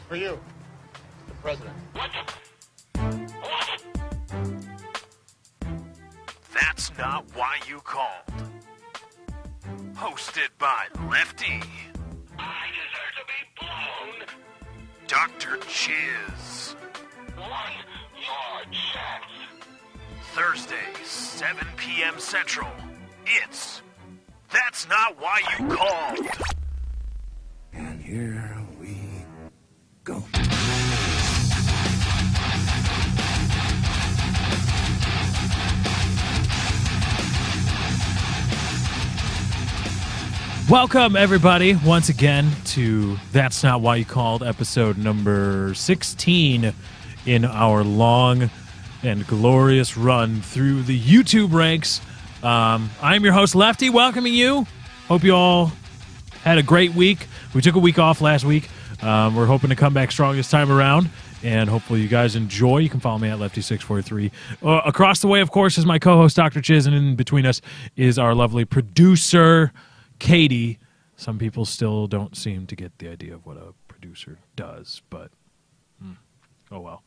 For you, the president. That's Not Why You Called. Hosted by Lefty. I deserve to be blown. Dr. Chiz. One, your chance. Thursdays, 7 p.m. Central. It's That's Not Why You Called. And here we go. Welcome, everybody, once again to That's Not Why You Called, episode number 16 in our long and glorious run through the YouTube ranks. I'm your host, Lefty, welcoming you. Hope you all had a great week. We took a week off last week. We're hoping to come back strong this time around, and hopefully you guys enjoy. You can follow me at Lefty643. Across the way, of course, is my co-host, Dr. Chiz, and in between us is our lovely producer, Katie. Some people still don't seem to get the idea of what a producer does, but oh well.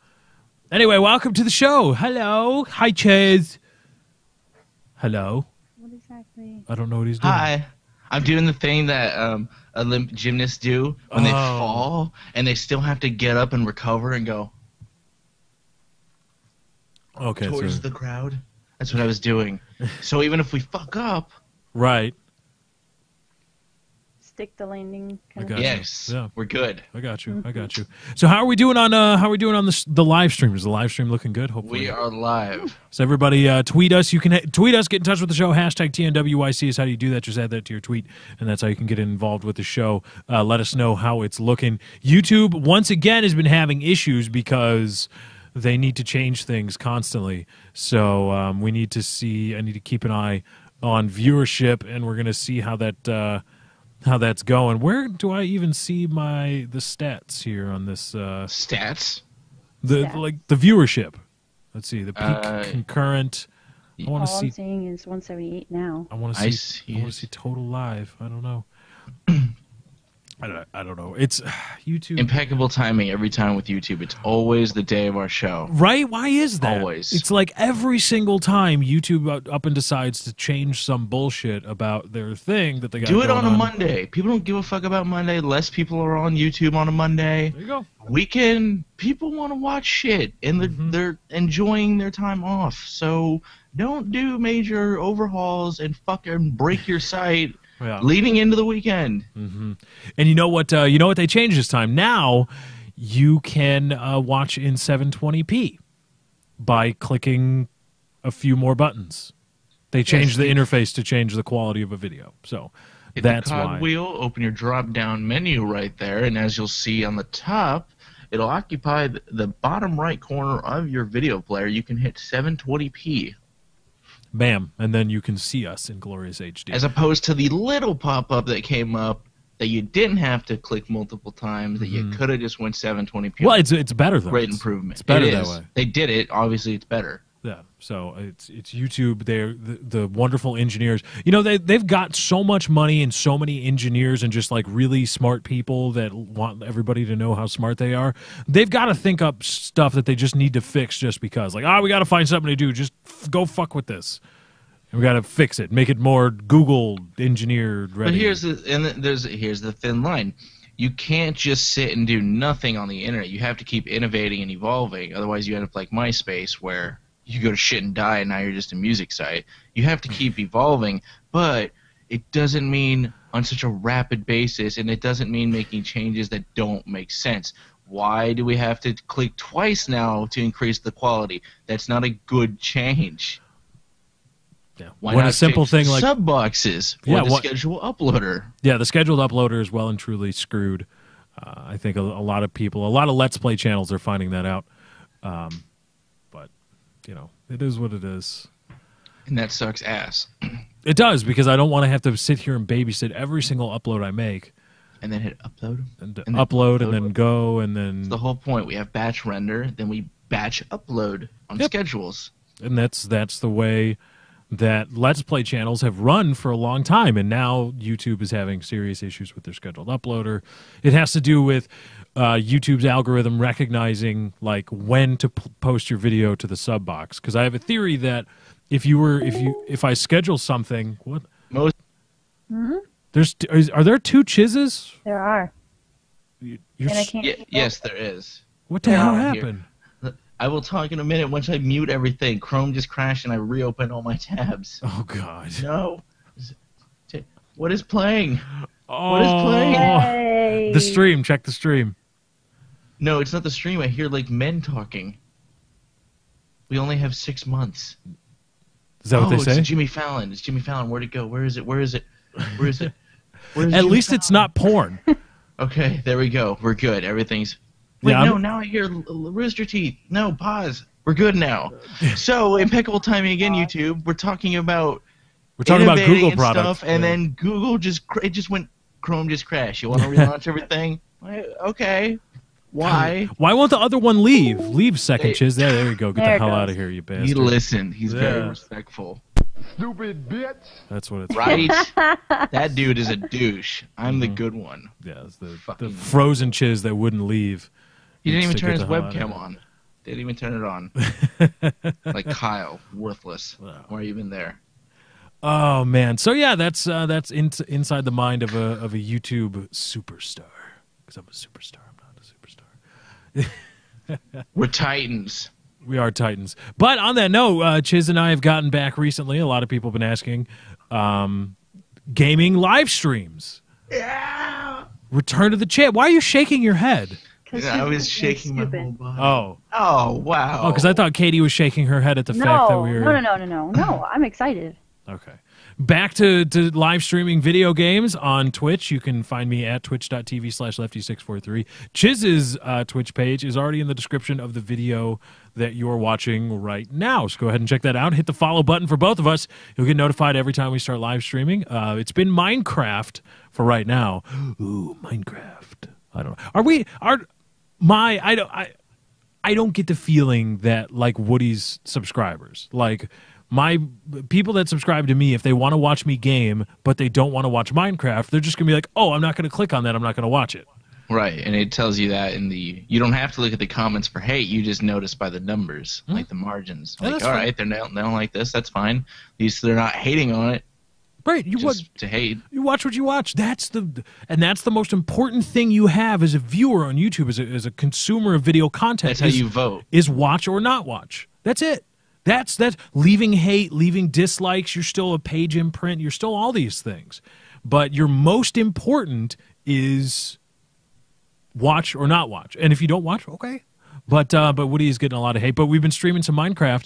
Anyway, welcome to the show. Hello. Hi, Chiz. Hello. What exactly? I don't know what he's doing. Hi. I'm doing the thing that Olympic gymnasts do when they fall, and they still have to get up and recover and go towards the crowd. That's what I was doing. So even if we fuck up... Right. Stick the landing kind of. Yes, yeah. We're good. I got you. I got you. So how are we doing on the live stream? Is the live stream looking good? Hopefully we are live. So everybody, tweet us. You can tweet us. Get in touch with the show. Hashtag TNWYC is how do you do that. Just add that to your tweet, and that's how you can get involved with the show. Let us know how it's looking. YouTube once again has been having issues because they need to change things constantly. So we need to see. I need to keep an eye on viewership, and we're going to see how that's going. Where do I even see the stats here on this? Stats? Like the viewership. Let's see the peak concurrent. I want to see. All I'm seeing is 178 now. I want to see total live. I don't know. I don't know. It's YouTube. Impeccable timing every time with YouTube. It's always the day of our show. Right? Why is that? Always. It's like every single time YouTube up and decides to change some bullshit about their thing that they got. Do it on a Monday. People don't give a fuck about Monday. Less people are on YouTube on a Monday. There you go. Weekend, people want to watch shit, and they're enjoying their time off. So don't do major overhauls and fucking break your site. Yeah. Leading into the weekend. Mm-hmm. And you know what they changed this time? Now you can watch in 720p by clicking a few more buttons. They changed the interface to change the quality of a video. So that's why. Hit the cog wheel, open your drop-down menu right there, and as you'll see on the top, it'll occupy the bottom right corner of your video player. You can hit 720p. Bam, and then you can see us in glorious HD. As opposed to the little pop-up that came up that you didn't have to click multiple times, that you could have just went 720p. Well, it's better though. Great improvement. It's better that way. They did it. Obviously, it's better. Yeah, so it's YouTube. They're the wonderful engineers. You know, they've got so much money and so many engineers and just like really smart people that want everybody to know how smart they are. They've got to think up stuff that they just need to fix just because. Like, we got to find something to do. Just go fuck with this. And we got to fix it. Make it more Google engineered ready. But here's the thin line. You can't just sit and do nothing on the internet. You have to keep innovating and evolving. Otherwise, you end up like MySpace, where you go to shit and die, and now you're just a music site. You have to keep evolving, but it doesn't mean on such a rapid basis, and it doesn't mean making changes that don't make sense. Why do we have to click twice now to increase the quality? That's not a good change. Yeah. Why when not a simple fix thing like sub boxes or the scheduled uploader? Yeah, the scheduled uploader is well and truly screwed. I think a lot of people, a lot of Let's Play channels are finding that out. But, you know, it is what it is. And that sucks ass. It does, because I don't want to have to sit here and babysit every single upload I make. And then hit upload. And upload and then go and then... That's the whole point. We have batch render, then we batch upload on schedules. And that's the way that Let's Play channels have run for a long time, and now YouTube is having serious issues with their scheduled uploader. It has to do with YouTube's algorithm recognizing like when to post your video to the sub box. Because I have a theory that if I schedule something, what Most are there two chizzes? There are. You're And I s- can't. keep yes, there is. what the hell Here. happened? I will talk in a minute. Once I mute everything, Chrome just crashed and I reopened all my tabs. Oh God! No. What is playing? Oh, What is playing? Yay. the stream. Check the stream. No, it's not the stream. I hear like men talking. We only have 6 months. Is that what they It's say? Jimmy Fallon. It's Jimmy Fallon. Where'd it go? Where is it? Where is it? Where is it? Where's At Jimmy least it's not porn. Okay, there we go. We're good. Everything's. Wait, Yeah, no, I'm- now I hear Rooster Teeth. No, pause. We're good now. So, impeccable timing again, YouTube. We're talking about We're talking about innovating Google and products, stuff, and yeah. then Google it just went, Chrome just crashed. You want to relaunch everything? Okay. Why? Why won't the other one leave? Leave, second Hey. chiz. There you go. Get There the it hell goes. out of here, you He bastard. listened. He's very Yeah. respectful. That's what it's Right? That dude is a douche. I'm the good one. Yeah, it's the Fucking- frozen chiz that wouldn't leave. He didn't even Needs to turn get his the hell out of webcam here. on. Didn't even turn it on. Like Kyle, worthless. Wow. Why are you even there? Oh man. So yeah, that's inside the mind of a YouTube superstar. Because I'm a superstar. I'm not a superstar. We're Titans. We are Titans. But on that note, Chiz and I have gotten back recently. A lot of people have been asking gaming live streams. Yeah. Return to the chat. Why are you shaking your head? 'Cause I you're was shaking my stupid. whole body. Oh. Oh, wow. Oh, because I thought Katie was shaking her head at the fact that we were... No. I'm excited. Okay. Back to live streaming video games on Twitch. You can find me at twitch.tv/lefty643. Chiz's Twitch page is already in the description of the video that you're watching right now. So go ahead and check that out. Hit the follow button for both of us. You'll get notified every time we start live streaming. It's been Minecraft for right now. Ooh, Minecraft. I don't know. I don't get the feeling that like Woody's subscribers, like my people that subscribe to me, if they want to watch me game, but they don't want to watch Minecraft, they're just going to be like, oh, I'm not going to click on that. I'm not going to watch it. Right, and it tells you that you don't have to look at the comments for hate. You just notice by the numbers, like the margins. Yeah, Like, that's all fine. right, they don't like this. That's fine. At least they're not hating on it Right. You just to hate. watch what you watch. That's the most important thing you have as a viewer on YouTube, as a consumer of video content. That's how you vote. Is watch or not watch. That's it. That's leaving hate, leaving dislikes. You're still a page imprint. You're still all these things. But your most important is watch or not watch. And if you don't watch, okay. But Woody is getting a lot of hate. But we've been streaming some Minecraft,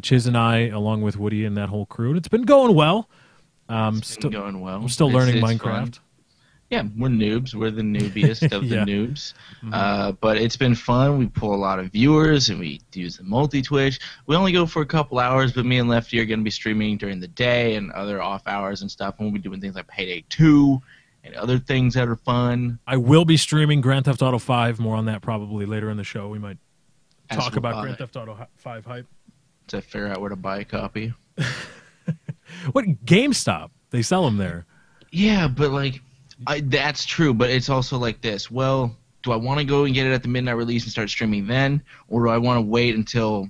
Chiz and I, along with Woody and that whole crew. And it's been going well. It's been going well. I'm still It's- learning it's Minecraft. fun. Yeah, we're noobs. We're the noobiest of Yeah. the noobs. But it's been fun. We pull a lot of viewers, and we use the multi-Twitch. We only go for a couple hours, but me and Lefty are going to be streaming during the day and other off hours and stuff. And we'll be doing things like Payday 2 and other things that are fun. I will be streaming Grand Theft Auto 5. More on that probably later in the show. We might As talk will about I. Grand Theft Auto 5 hype. To figure out where to buy a copy. What GameStop? They sell them there. Yeah, but like, that's true. But it's also like this. Well, do I want to go and get it at the midnight release and start streaming then, or do I want to wait until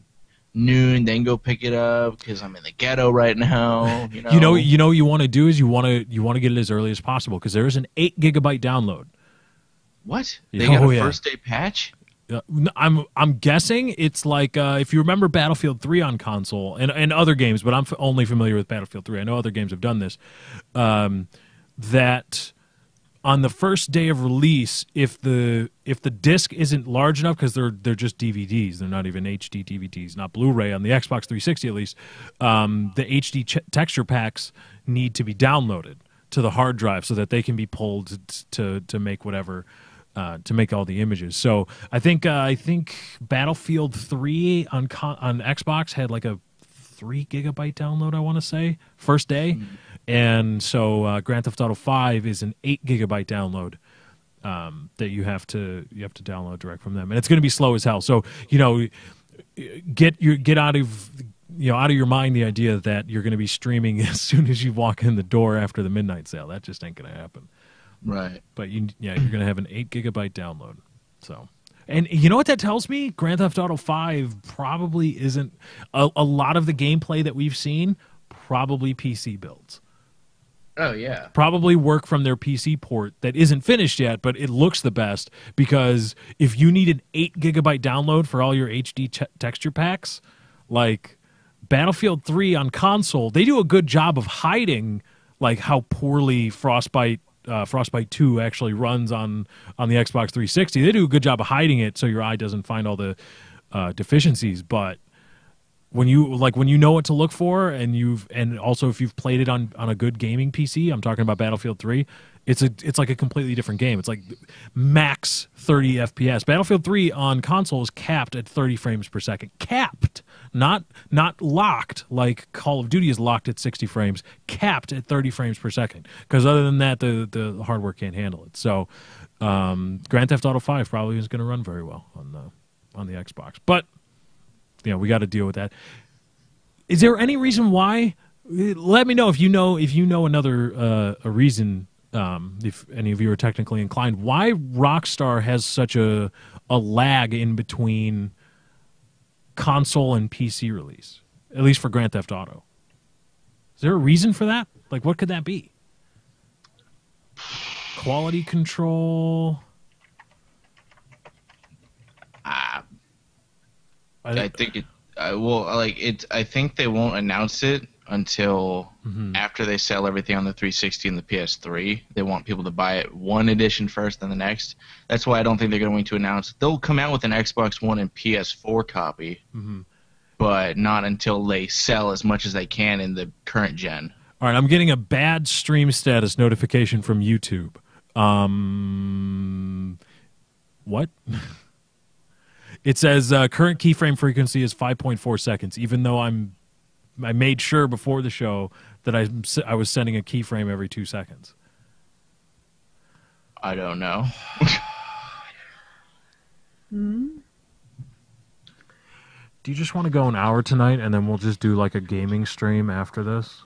noon then go pick it up because I'm in the ghetto right now? You want to do is you want to get it as early as possible because there is an 8 gigabyte download. What? Yeah, They got oh, a yeah. first day patch? I'm guessing it's like if you remember Battlefield 3 on console and other games, but I'm only familiar with Battlefield 3. I know other games have done this. That on the first day of release, if the disc isn't large enough, because they're just DVDs, they're not even HD DVDs, not Blu-ray on the Xbox 360 at least. The HD texture packs need to be downloaded to the hard drive so that they can be pulled to make whatever. To make all the images. So I think Battlefield 3 on Xbox had like a 3 gigabyte download, I want to say, first day. And so Grand Theft Auto 5 is an 8 gigabyte download that you have to download direct from them. And it's going to be slow as hell. So, get out of out of your mind the idea that you're going to be streaming as soon as you walk in the door after the midnight sale. That just ain't going to happen. Right. But you're going to have an 8 gigabyte download. So, and you know what that tells me? Grand Theft Auto 5 probably isn't a lot of the gameplay that we've seen. Probably PC builds. Oh yeah. Probably work from their PC port that isn't finished yet, but it looks the best, because if you need an 8 gigabyte download for all your HD texture packs, like Battlefield 3 on console, they do a good job of hiding like how poorly Frostbite 2 actually runs on the Xbox 360. They do a good job of hiding it so your eye doesn't find all the deficiencies, but when you know what to look for, and also if you've played it on a good gaming PC, I'm talking about Battlefield 3, it's like a completely different game. It's like max 30 FPS. Battlefield 3 on console is capped at 30 frames per second. Capped, not locked like Call of Duty is locked at 60 frames. Capped at 30 frames per second. Because other than that, the hardware can't handle it. So Grand Theft Auto 5 probably isn't going to run very well on the Xbox, but we got to deal with that. Is there any reason why? Let me know if you know another a reason. If any of you are technically inclined, why Rockstar has such a lag in between console and PC release, at least for Grand Theft Auto. Is there a reason for that? Like, what could that be? Quality control. I think it. I think they won't announce it until after they sell everything on the 360 and the PS3. They want people to buy it one edition first, then the next. That's why I don't think they're going to announce. They'll come out with an Xbox One and PS4 copy, but not until they sell as much as they can in the current gen. All right, I'm getting a bad stream status notification from YouTube. What? It says current keyframe frequency is 5.4 seconds, even though I made sure before the show that I was sending a keyframe every 2 seconds. I don't know. Do you just want to go an hour tonight, and then we'll just do like a gaming stream after this?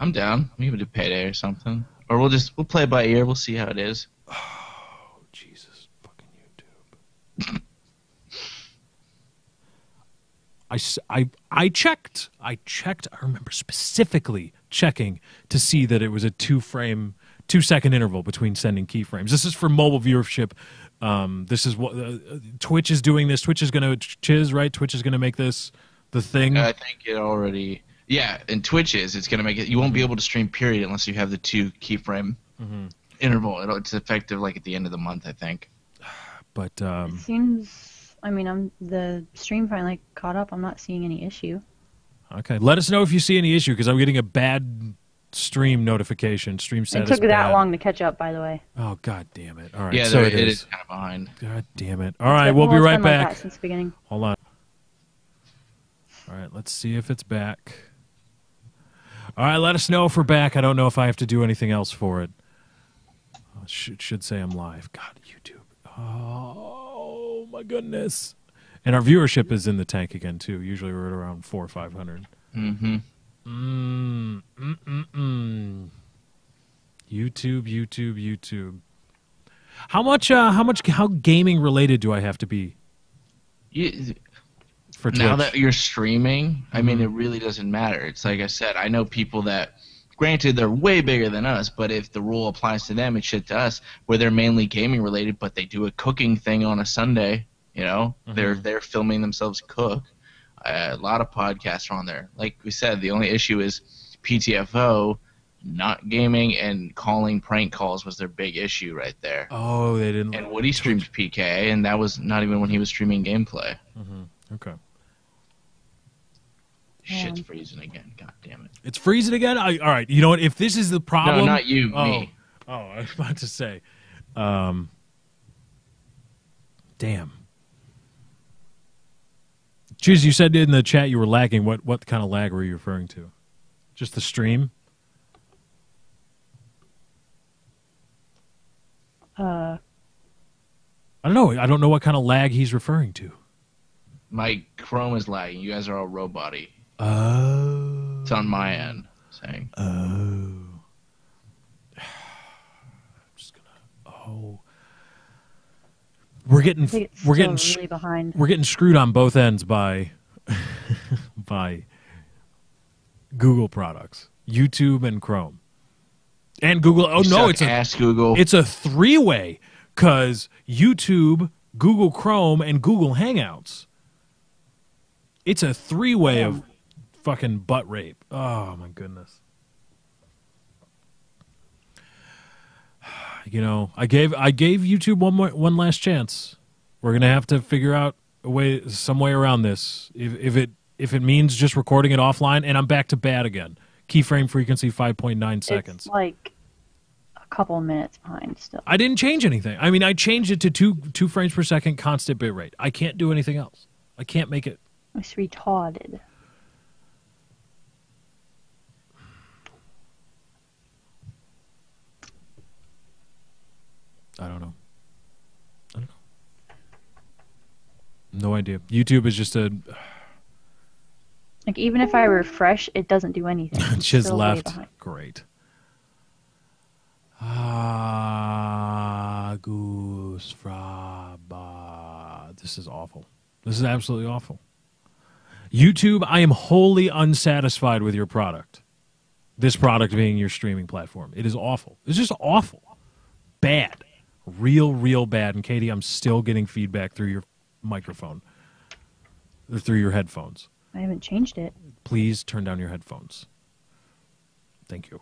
I'm down. We can do Payday or something, or we'll play it by ear. We'll see how it is. Oh, Jesus, fucking YouTube. I checked. I remember specifically checking to see that it was a 2-second interval between sending keyframes. This is for mobile viewership. This is what Twitch is doing. This Twitch is going to Chiz, right? Twitch is going to make this the thing. I think it already. Yeah, and Twitch it's going to make it. You won't be able to stream period unless you have the 2 keyframe interval. It's effective like at the end of the month, I think. But it seems. I mean, the stream finally caught up. I'm not seeing any issue. Okay, let us know if you see any issue, because I'm getting a bad stream notification. Stream status. It took bad. that long to catch up, by the way. Oh, god damn it! All right, Yeah, so it is kind of behind. God damn it! All right, we'll be right back. Like that since the beginning. Hold on. All right, let's see if it's back. All right, let us know if we're back. I don't know if I have to do anything else for it. Should say I'm live. God, YouTube. Oh my goodness. And our viewership is in the tank again too. Usually we're at around 400 or 500. YouTube. How gaming related do I have to be? For Twitch? Now that you're streaming, I mean, it really doesn't matter. It's like I said, I know people that, granted, they're way bigger than us, but if the rule applies to them, it's shit to us, where they're mainly gaming related, but they do a cooking thing on a Sunday. They're filming themselves cook. A lot of podcasts are on there. Like we said, the only issue is PTFO not gaming and calling prank calls was their big issue right there. Oh, they didn't. And Woody streamed PK, and that was not even when he was streaming gameplay. Okay. Shit's freezing again. God damn it. It's freezing again? All right. You know what? If this is the problem... No, not you. Me. Oh, I was about to say. Damn. Jeez, you said in the chat you were lagging. What kind of lag were you referring to? Just the stream? I don't know. I don't know what kind of lag he's referring to. My Chrome is lagging. You guys are all robot-y. Oh. It's on my end saying. I'm just gonna. Oh. We're I getting think it's we're still getting really behind. we're getting screwed on both ends by by Google products, YouTube and Chrome, and Google. Oh no, it's Ask Google. it's a three-way because YouTube, Google Chrome, and Google Hangouts. It's a three-way of fucking butt rape. Oh my goodness. You know, I gave YouTube one last chance. We're gonna have to figure out some way around this. If it means just recording it offline, and I'm back to bad again. Keyframe frequency 5.9 seconds. It's like a couple minutes behind still. I didn't change anything. I mean, I changed it to two frames per second constant bit rate. I can't do anything else. I can't make it. It's retarded. I don't know. No idea. YouTube is just a Like, even if I refresh, it doesn't do anything. It's Chiz still way left. behind. Great. Goose Fraba. This is awful. This is absolutely awful. YouTube, I am wholly unsatisfied with your product. This product being your streaming platform. It is awful. It's just awful. Bad. Real bad. And Katie, I'm still getting feedback through your microphone. Or through your headphones. I haven't changed it. Please turn down your headphones. Thank you.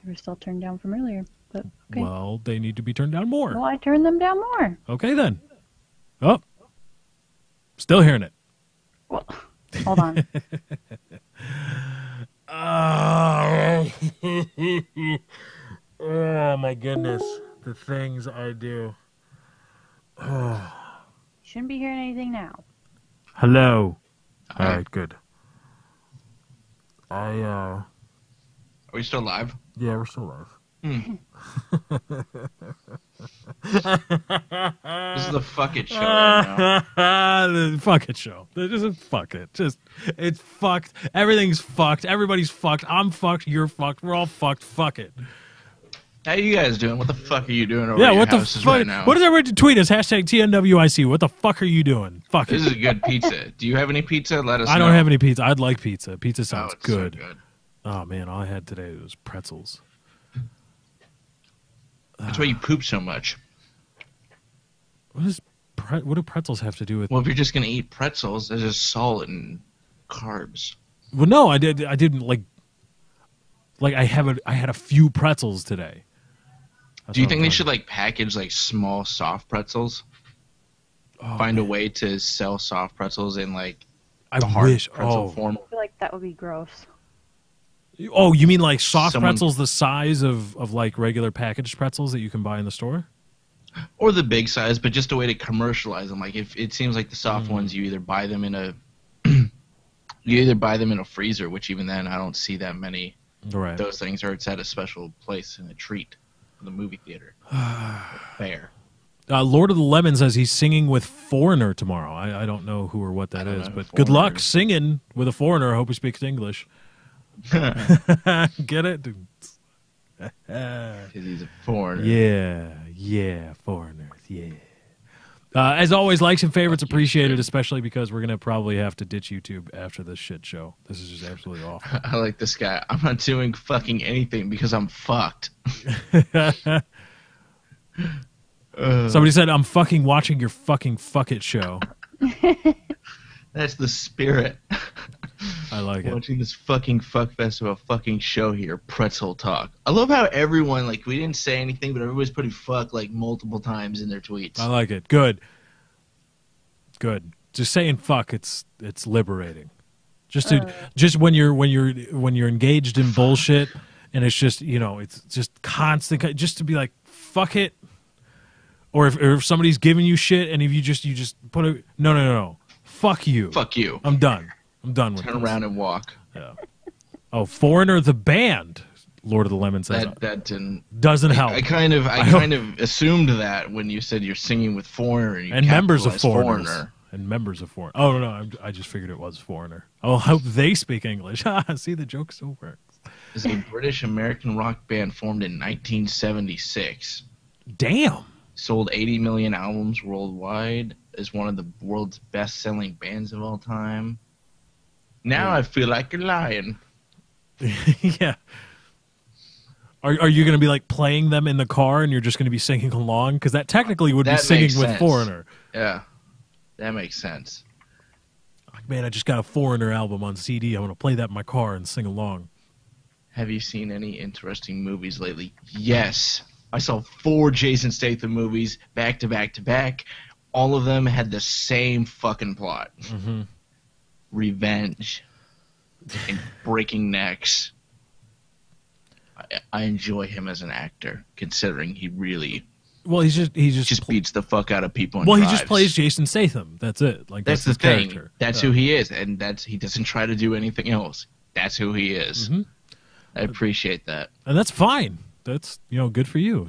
They were still turned down from earlier, but okay. Well, they need to be turned down more. Well, I turned them down more. Okay, then. Oh. Still hearing it. Well, hold on. Oh, my goodness. The things I do. Shouldn't be hearing anything now. Hello. All right, good. Are we still live? Yeah, we're still live. This is the fuck it show right now. The fuck it show. Just fuck it. It's fucked. Everything's fucked. Everybody's fucked. I'm fucked. You're fucked. We're all fucked. Fuck it. How you guys doing? What the fuck are you doing over Yeah, your what the houses fuck? right now? What does everybody tweet us? Hashtag TNWIC. What the fuck are you doing? Fuck This it. is good pizza. Do you have any pizza? Let us know. I don't have any pizza. I'd like pizza. Pizza Oh, sounds it's so good. good. Oh, man. All I had today was pretzels. That's why you poop so much. What do pretzels have to do with... Well, if you're just gonna eat pretzels, there's just salt and carbs. Well, no, I didn't like I had a few pretzels today. That's Do you what think I'm they talking should like package like small soft pretzels? about. Oh, Find a man. way to sell soft pretzels in like I the hard wish. pretzel form. I feel like that would be gross. Oh, you mean like soft Someone- pretzels the size of like regular packaged pretzels that you can buy in the store? Or the big size, but just a way to commercialize them. Like if it seems like the soft Mm. ones, you either buy them in a freezer, which even then I don't see that many Right. those things, or it's at a special place in a treat in the movie theater. Fair. Lord of the Lemon says he's singing with Foreigner tomorrow. I don't know who or what that I don't is, know but who good Foreigner luck is. singing with a foreigner. I hope he speaks English. Get it? 'Cause he's a foreigner. Yeah, foreigners, yeah. As always, likes and favorites appreciated, especially because we're going to probably have to ditch YouTube after this shit show. This is just absolutely awful. I like this guy. I'm not doing fucking anything because I'm fucked. Somebody said, I'm fucking watching your fucking fuck it show. That's the spirit. I like it. Watching this fucking fuckfest of a fucking show here, Pretzel Talk. I love how everyone, like, we didn't say anything, but everybody's putting fuck, like, multiple times in their tweets. I like it. Good. Just saying fuck, it's liberating. Just when you're engaged in bullshit and it's just, it's just constant, just to be like, fuck it. Or if somebody's giving you shit and if you just put a no. Fuck you. Fuck you. I'm done with Turn this. around and walk. Yeah. Oh, Foreigner the band, Lord of the Lemon says That didn't... doesn't help. I kind of assumed that when you said you're singing with Foreigner And members of capitalized Foreigners. and members of Foreigner. Oh, no, I just figured it was Foreigner. I hope they speak English. See, the joke still works. Is a British-American rock band formed in 1976. Damn. Sold 80 million albums worldwide. Is one of the world's best-selling bands of all time. Now I feel like a lion. Yeah. Are you going to be like playing them in the car and you're just going to be singing along? Because that technically would be That singing makes with sense. Foreigner. Yeah, that makes sense. Like, man, I just got a Foreigner album on CD. I'm going to play that in my car and sing along. Have you seen any interesting movies lately? Yes. I saw 4 Jason Statham movies back to back to back. All of them had the same fucking plot. Mm-hmm. Revenge and breaking necks. I enjoy him as an actor, considering he really Well, he's just beats the fuck out of people. well, he just plays Jason Statham. That's it. Like That's his the thing. character. That's who he is, and he doesn't try to do anything else. That's who he is. Mhm. I appreciate that. And that's fine. That's good for you.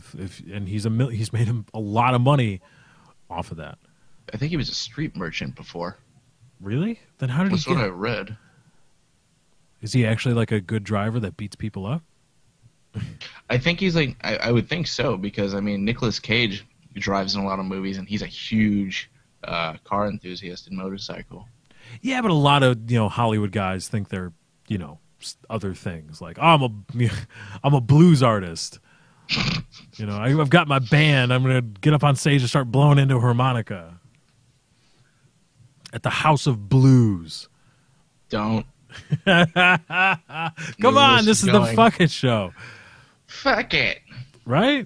And he's made him a lot of money off of that. I think he was a street merchant before. Really? Then how did That's he what I get? read. Is he actually like a good driver that beats people up? I think he's like, I would think so, because, I mean, Nicolas Cage drives in a lot of movies, and he's a huge car enthusiast and motorcycle. Yeah, but a lot of Hollywood guys think they're other things. Like, oh, I'm a blues artist. I've got my band. I'm gonna get up on stage and start blowing into a harmonica at the House of Blues. Don't. Come on, this is the going. fucking show, Fuck it. right?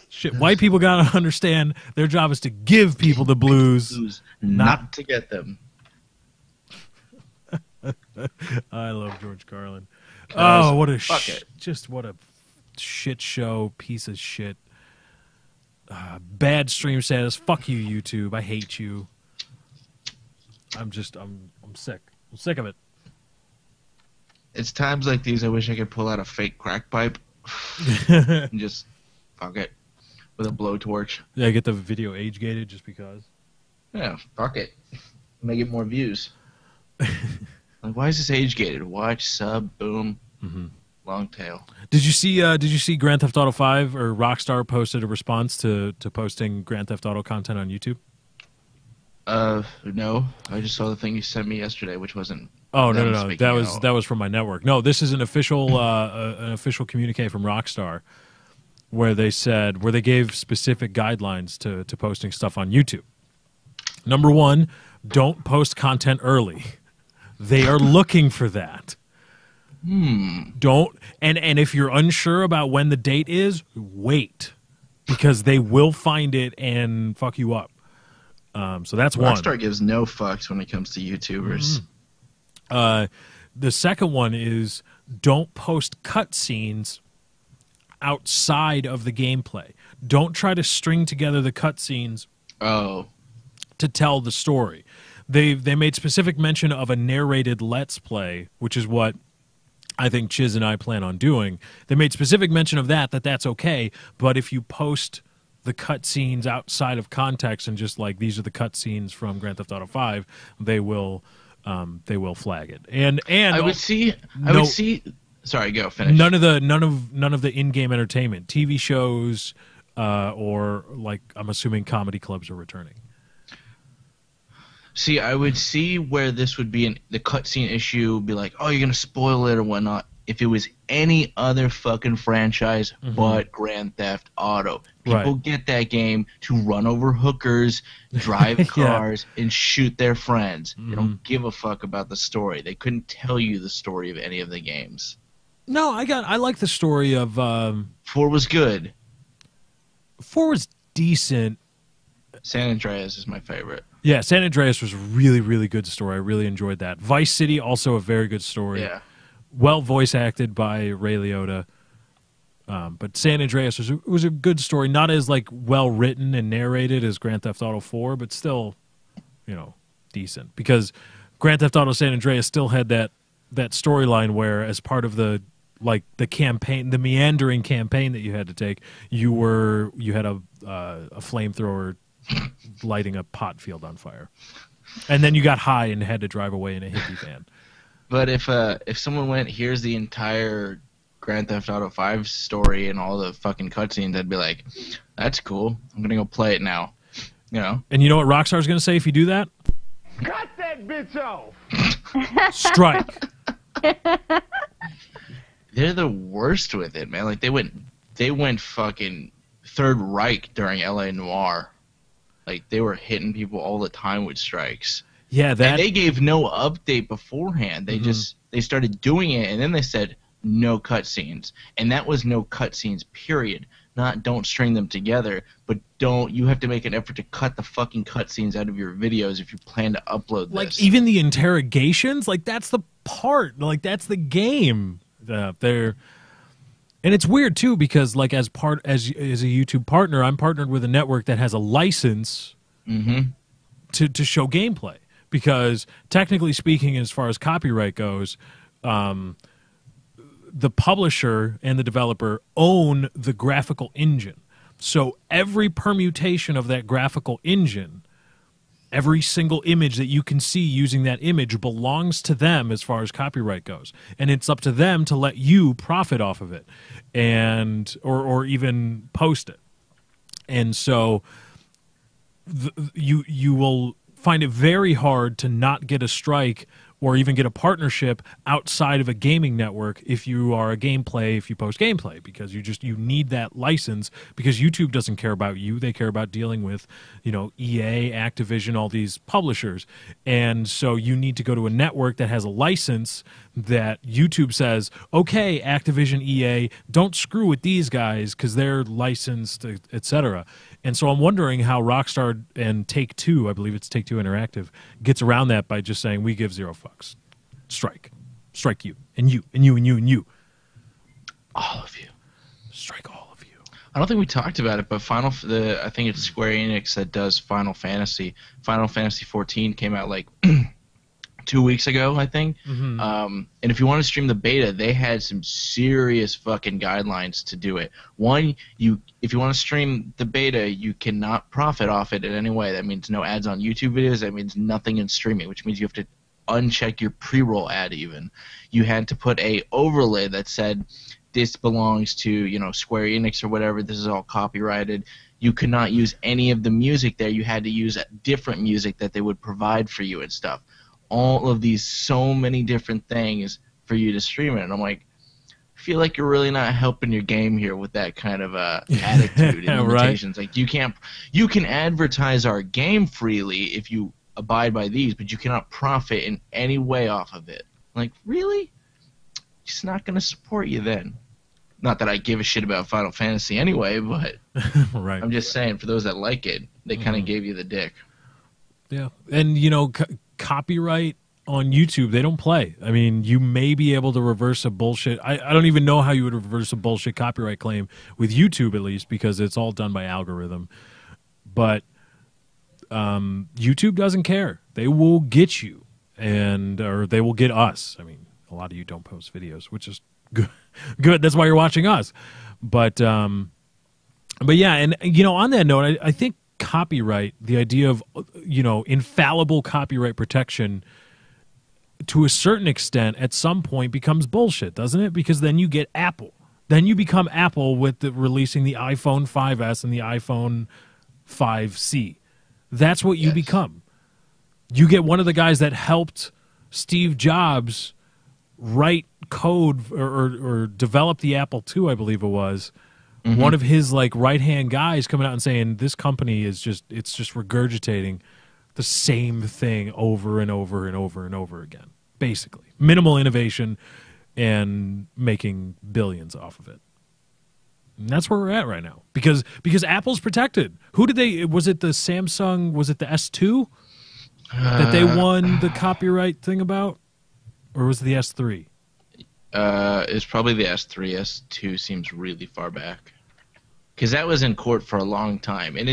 Shit, white people gotta understand their job is to give people the blues. Not to get them. I love George Carlin. Oh, what a fuck it. just what a shit show, piece of shit. Bad stream status. Fuck you, YouTube. I hate you. I'm sick. I'm sick of it. It's times like these I wish I could pull out a fake crack pipe and just fuck it with a blowtorch. Yeah, get the video age gated just because. Yeah, fuck it. Make it more views. Like, why is this age gated? Watch, sub, boom, long tail. Did you see Grand Theft Auto 5 or Rockstar posted a response to posting Grand Theft Auto content on YouTube? No. I just saw the thing you sent me yesterday, which wasn't. Oh them no. speaking That out. was from my network. No, this is an official communique from Rockstar where they gave specific guidelines to posting stuff on YouTube. Number 1, don't post content early. They are looking for that. Don't and if you're unsure about when the date is, wait, because they will find it and fuck you up. So that's one. Rockstar gives no fucks when it comes to YouTubers. The second one is don't post cutscenes outside of the gameplay. Don't try to string together the cutscenes Oh, to tell the story. They made specific mention of a narrated Let's Play, which is what I think Chiz and I plan on doing. They made specific mention of that's okay, but if you post the cutscenes outside of context and just like these are the cutscenes from Grand Theft Auto 5, they will flag it. And I would see. Sorry, go finish. none of the in-game entertainment, TV shows, or like I'm assuming comedy clubs are returning. See, I would see where this would be the cutscene issue. Be like, oh, you're gonna spoil it or whatnot. If it was any other fucking franchise but Grand Theft Auto, people get that game to run over hookers, drive cars, and shoot their friends. They don't give a fuck about the story. They couldn't tell you the story of any of the games. No, I like the story of 4 was good. 4 was decent. San Andreas is my favorite. Yeah, San Andreas was a really, really good story. I really enjoyed that. Vice City, also a very good story. Yeah. Well voice acted by Ray Liotta. But San Andreas was a good story. Not as like well written and narrated as Grand Theft Auto 4, but still, decent. Because Grand Theft Auto San Andreas still had that storyline where, as part of the campaign, the meandering campaign that you had to take, you had a flamethrower lighting a pot field on fire. And then you got high and had to drive away in a hippie van. But if someone went, here's the entire Grand Theft Auto 5 story and all the fucking cutscenes, I'd be like, that's cool. I'm gonna go play it now. You know? And you know what Rockstar's going to say if you do that? Cut that bitch off! Strike. They're the worst with it, man. Like they went fucking Third Reich during LA Noire. Like they were hitting people all the time with strikes. Yeah, that. And they gave no update beforehand. They just they started doing it, and then they said no cutscenes, and that was no cutscenes. Period. Not don't string them together, but you have to make an effort to cut the fucking cutscenes out of your videos if you plan to upload this. Like even the interrogations, like that's the part, like that's the game. There, and it's weird too because like as a YouTube partner, I'm partnered with a network that has a license to show gameplay. Because technically speaking, as far as copyright goes, the publisher and the developer own the graphical engine. So every permutation of that graphical engine, every single image that you can see using that image belongs to them as far as copyright goes. And it's up to them to let you profit off of it and or even post it. And so you will find it very hard to not get a strike or even get a partnership outside of a gaming network if you are if you post gameplay, because you need that license, because YouTube doesn't care about you. They care about dealing with, EA, Activision, all these publishers. And so you need to go to a network that has a license that YouTube says, okay, Activision, EA, don't screw with these guys because they're licensed, etc. And so I'm wondering how Rockstar and Take-Two, I believe it's Take-Two Interactive, gets around that by just saying, we give zero fucks. Strike. Strike you. And you. And you. And you. And you. All of you. Strike all of you. I don't think we talked about it, but I think it's Square Enix that does Final Fantasy. Final Fantasy 14 came out like 2 weeks ago, I think. And if you want to stream the beta, they had some serious fucking guidelines to do it. One, if you want to stream the beta, you cannot profit off it in any way. That means no ads on YouTube videos. That means nothing in streaming, which means you have to uncheck your pre-roll ad even. You had to put a overlay that said this belongs to, Square Enix or whatever. This is all copyrighted. You could not use any of the music there. You had to use different music that they would provide for you and stuff. All of these, so many different things for you to stream it. And I'm like, I feel like you're really not helping your game here with that kind of attitude and limitations. Right. Like you can advertise our game freely if you abide by these, but you cannot profit in any way off of it. Like, really? It's not going to support you then. Not that I give a shit about Final Fantasy anyway, but right. I'm just saying, for those that like it, they kind of gave you the dick. Yeah, and copyright on YouTube, they don't play. I mean, you may be able to reverse a bullshit. I don't even know how you would reverse a bullshit copyright claim with YouTube, at least, because it's all done by algorithm. But YouTube doesn't care. They will get you, or they will get us. I mean, a lot of you don't post videos, which is good. Good. That's why you're watching us. But yeah, and on that note, I think copyright, the idea of infallible copyright protection, to a certain extent, at some point becomes bullshit, doesn't it? Because then you get Apple. Then you become Apple with releasing the iPhone 5S and the iPhone 5C. That's what you become. You get one of the guys that helped Steve Jobs write code or develop the Apple II, I believe it was. One of his right-hand guys coming out and saying this company is just regurgitating the same thing over and over and over and over again. Basically, minimal innovation and making billions off of it. And that's where we're at right now, because Apple's protected. Was it the Samsung? Was it the S2 that they won the copyright thing about, or was it the S3? It's probably the S3. S2 seems really far back, because that was in court for a long time, and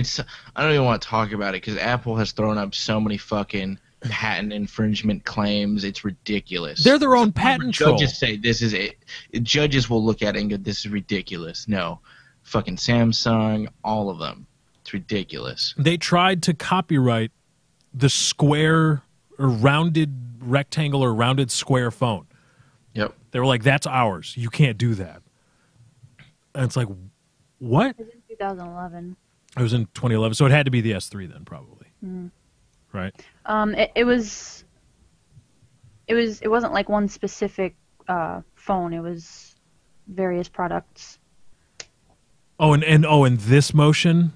I don't even want to talk about it because Apple has thrown up so many fucking patent infringement claims. It's ridiculous. They're their own patent troll. Judges say this is it. Judges will look at it and go, "This is ridiculous." No, fucking Samsung, all of them. It's It's ridiculous. They tried to copyright the square or rounded rectangle or rounded square phone. Yep. They were like, that's ours. You can't do that. And it's like, what? It was in 2011. It was in 2011, so it had to be the S3 then, probably. Right? It wasn't like one specific phone. It was various products. Oh, and this motion,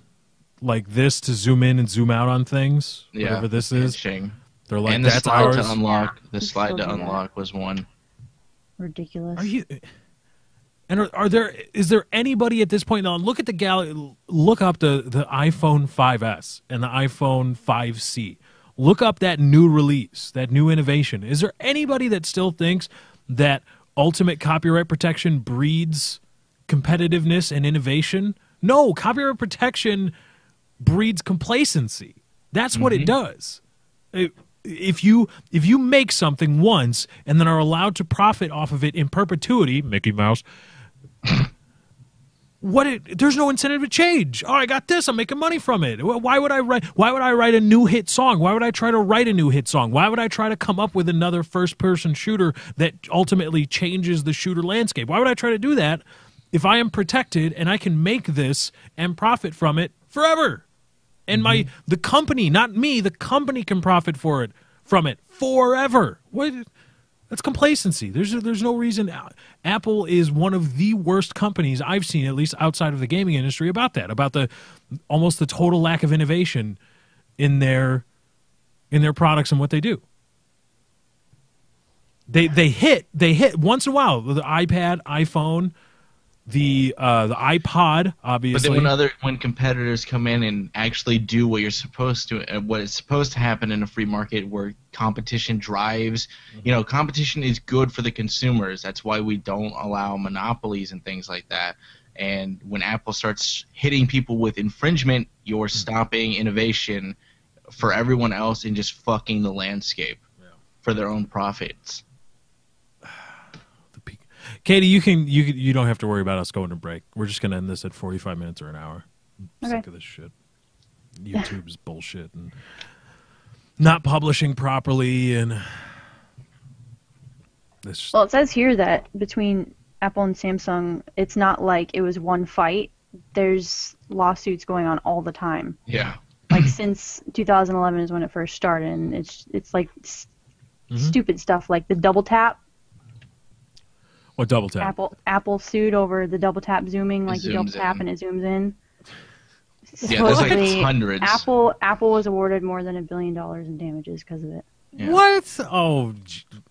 like this to zoom in and zoom out on things, Yeah. whatever this is. Pinching. They're like, And the that's slide ours. to unlock. Yeah, The you slide still to do that. unlock was one. Ridiculous. Are you? And is there anybody at this point now? Look at look up the iPhone 5S and the iPhone 5C. Look up that new release, that new innovation. Is there anybody that still thinks that ultimate copyright protection breeds competitiveness and innovation? No, copyright protection breeds complacency. That's what it does. If you make something once and then are allowed to profit off of it in perpetuity, Mickey Mouse, there's no incentive to change. Oh, I got this. I'm making money from it. Why would I write a new hit song? Why would I try to write a new hit song? Why would I try to come up with another first-person shooter that ultimately changes the shooter landscape? Why would I try to do that if I am protected and I can make this and profit from it forever? And the company, not me, the company can profit from it forever. What? That's complacency. There's no reason. Apple is one of the worst companies I've seen, at least outside of the gaming industry, about that. About almost the total lack of innovation in their products and what they do. They hit once in a while the iPad, iPhone, the iPod, obviously. But then when competitors come in and actually do what you're supposed to, what is supposed to happen in a free market, where competition drives, competition is good for the consumers. That's why we don't allow monopolies and things like that. And when Apple starts hitting people with infringement, you're stopping innovation for everyone else and just fucking the landscape for their own profits. Katie, you don't have to worry about us going to break. We're just going to end this at 45 minutes or an hour. I'm sick of this shit. YouTube's bullshit and not publishing properly and this. Well, it says here that between Apple and Samsung, it's not like it was one fight. There's lawsuits going on all the time. Yeah. Like since 2011 is when it first started, and it's like stupid stuff like the double tap. What double tap? Apple sued over the double tap zooming, like you double tap and it zooms in. Yeah, there's like hundreds. Apple was awarded more than $1 billion in damages because of it. Yeah. What? Oh,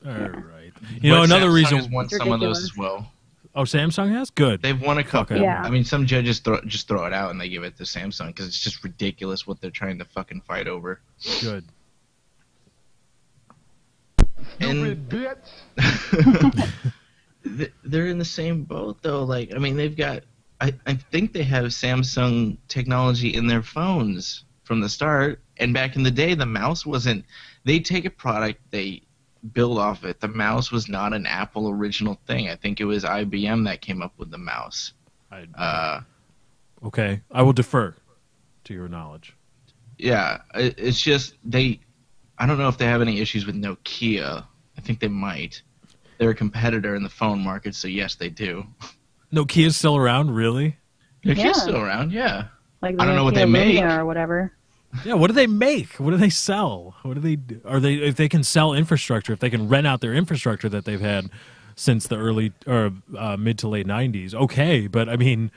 all right. Another Samsung reason. has won some of those as well. Oh, Samsung has? Good. They've won a couple. Yeah. I mean, some judges just throw it out and they give it to Samsung because it's just ridiculous what they're trying to fucking fight over. Good. Stupid bitch. They're in the same boat though. Like, I mean, they've got. I think they have Samsung technology in their phones from the start. And back in the day, the mouse wasn't. They take a product, they build off it. The mouse was not an Apple original thing. I think it was IBM that came up with the mouse. Okay, I will defer to your knowledge. Yeah, it's just they. I don't know if they have any issues with Nokia. I think they might. They're a competitor in the phone market, so yes, they do. Nokia's still around, really? Nokia's still around, yeah. Like I don't know what Nokia they make. Lumia or whatever. Yeah, what do they make? What do they sell? What do they do? If they can sell infrastructure, if they can rent out their infrastructure that they've had since the early or mid to late 90s, okay. But I mean,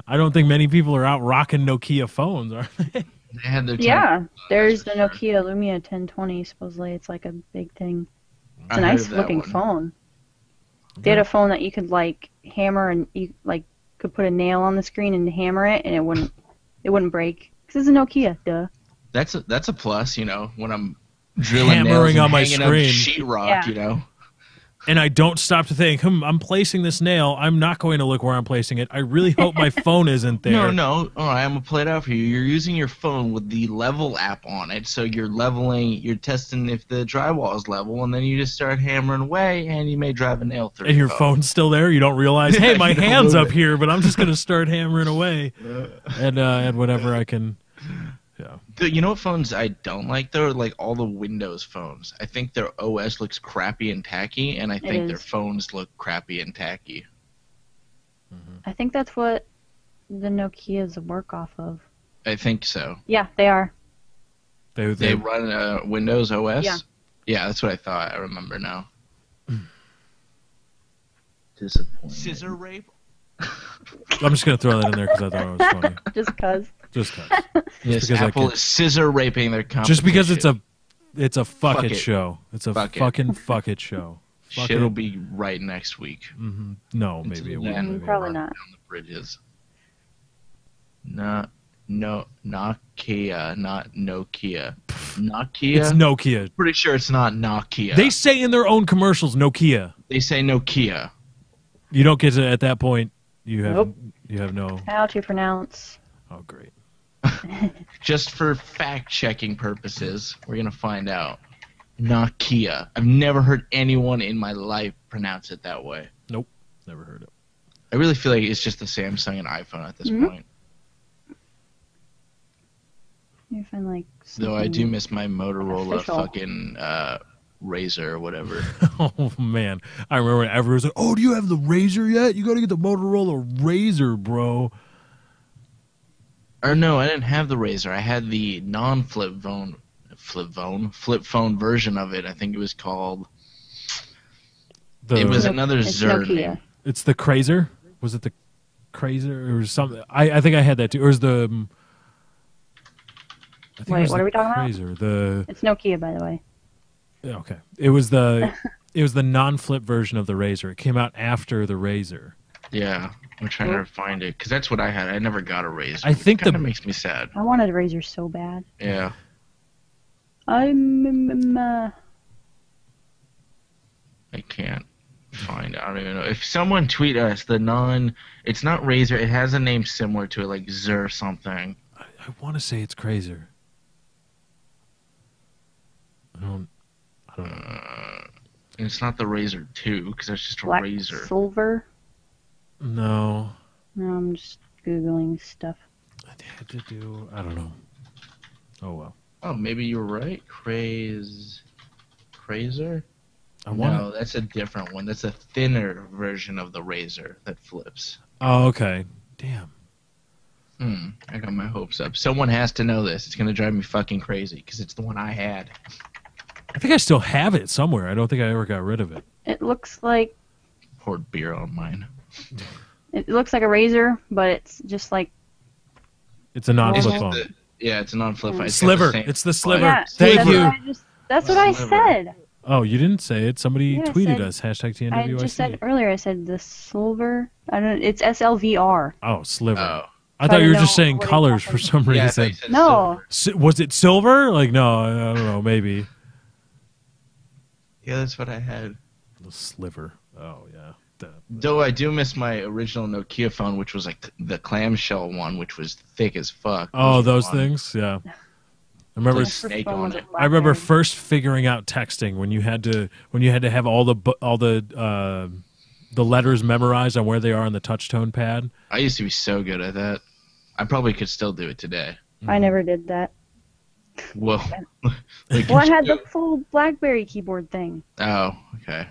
I don't think many people are out rocking Nokia phones, are they? They had their there's the Nokia Lumia 1020. Supposedly, it's like a big thing. It's a nice looking phone. They had a phone that you could like hammer and you like could put a nail on the screen and hammer it and it wouldn't break because it's a Nokia. Duh. That's a plus, when I'm drilling Hammering nails on and my hanging screen. up sheetrock, And I don't stop to think, I'm placing this nail. I'm not going to look where I'm placing it. I really hope my phone isn't there. No. All right, I'm going to play it out for you. You're using your phone with the level app on it, so you're testing if the drywall is level, and then you just start hammering away, and you may drive a nail through And your phone's still there? You don't realize, hey, my hand's up here, but I'm just going to start hammering away at whatever I can. Yeah. You know what phones I don't like though? Like all the Windows phones. I think their OS looks crappy and tacky, and I think their is. phones look crappy and tacky. I think that's what the Nokias work off of. I think so. Yeah, they are. They run Windows OS? Yeah. Yeah, that's what I thought. I remember now. Disappointing. Scissor rape? I'm just gonna throw that in there because I thought it was funny. Just cause. Just 'cause. Yes, because I Apple could- is scissor raping their competition. Just because it's a fuck Fuck it it. show. It's a Fuck it. fucking fuck it show. Fuck Shit'll it. be right next week. No, maybe it Until won't. then, Maybe. we'll Probably run not. Down the bridges. No, Nokia, not Nokia. Nokia? It's Nokia. Pretty sure it's not Nokia. They say in their own commercials Nokia. They say Nokia. You don't get to at that point. You have Nope. you have no. How to pronounce? Oh great. Just for fact-checking purposes, we're going to find out. Nokia. I've never heard anyone in my life pronounce it that way. Nope. Never heard it. I really feel like it's just the Samsung and iPhone at this Mhm. point. You find like. Though I do something- miss my Motorola Official. fucking Razor or whatever. Oh man, I remember when everyone was like, "Oh, do you have the Razor yet? You got to get the Motorola Razor, bro." Or no, I didn't have the Razor. I had the non-flip phone, flip phone version of it. I think it was called. It was another It's Zer Nokia. name. It's the Crazer. Was it the Crazer or something? I think I had that too. Or was the? I think it Wait, was what the are we talking about? Crazer. The It's Nokia, by the way. okay. It was the non-flip version of the Razor. It came out after the Razor. Yeah, I'm trying to find it because that's what I had. I never got a Razor. I think kind the- of makes me sad. I wanted a Razor so bad. Yeah. I can't find it. I don't even know. If someone tweet us it's not Razor. It has a name similar to it, like Zer something. I want to say it's Crazer. I don't know. And it's not the Razor 2 because that's just a Black Razor. Silver. No, No, I'm just googling stuff. I had to do. I don't know. Oh well. Oh, maybe you're right. Crazer. I want. No, that's a different one. That's a thinner version of the Razor that flips. Oh, okay. Damn. I got my hopes up. Someone has to know this. It's gonna drive me fucking crazy because it's the one I had. I think I still have it somewhere. I don't think I ever got rid of it. It looks like Poured beer on mine. a Razor, but it's just like It's a non-flip It's phone. Yeah, it's a non-flip phone. It's got Sliver. the same It's the sliver. yeah. Thank that's you. What that's what I Sliver. said. Oh, you didn't say it. Somebody Yeah, I tweeted said- us. Hashtag I TNWIC. just said earlier. I said the silver. I don't. It's SLVR. Oh, sliver. Oh. I thought you were just know saying what colors for exactly- some Yeah, I thought reason. you said No, Was it silver? Like, no, I don't know. Maybe. Yeah, that's what I had. The sliver. Oh, yeah. Though I do miss my original Nokia phone, which was like the clamshell one, which was thick as fuck. Oh, were those fun. things? Yeah. I remember. Like snake on it. I remember first figuring out texting when you had to have all the letters memorized on where they are on the touch tone pad. I used to be so good at that. I probably could still do it today. I never did that. Whoa. Like, Well, I had the full BlackBerry keyboard thing. Oh, okay.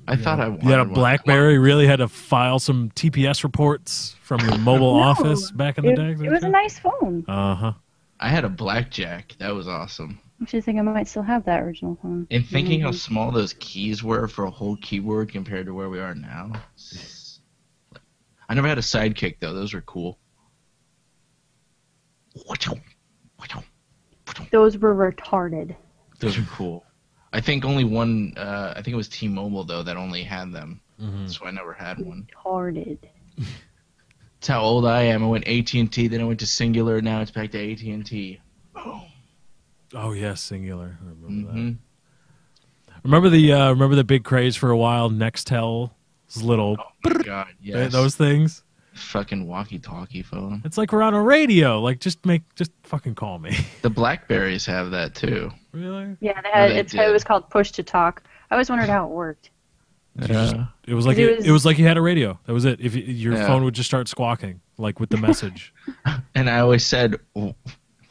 I thought I wanted You had a one. BlackBerry. Really had to file some TPS reports from your mobile No, office back in the day. It was a nice phone. Uh huh. I had a Blackjack. That was awesome. I actually think I might still have that original phone. And thinking how Mhm. small those keys were for a whole keyboard compared to where we are now. I never had a sidekick though. Those were cool. Those were retarded. Those were cool. I think only one. I think it was T-Mobile though that only had them. So I never had one. Retarded. That's how old I am. I went AT&T, then I went to Singular. Now it's back to AT&T. Oh yeah, singular. I remember hmm that. Remember the big craze for a while. Nextel's little Oh my god, yes. those things. Fucking walkie-talkie phone. It's like we're on a radio. Like just fucking call me. The Blackberries have that too. Really? Yeah, they had, they it did. was called Push to Talk. I always wondered how it worked. Yeah. It was like It it was like you had a radio. That was it. If your Yeah. phone would just start squawking, like with the message. And I always said,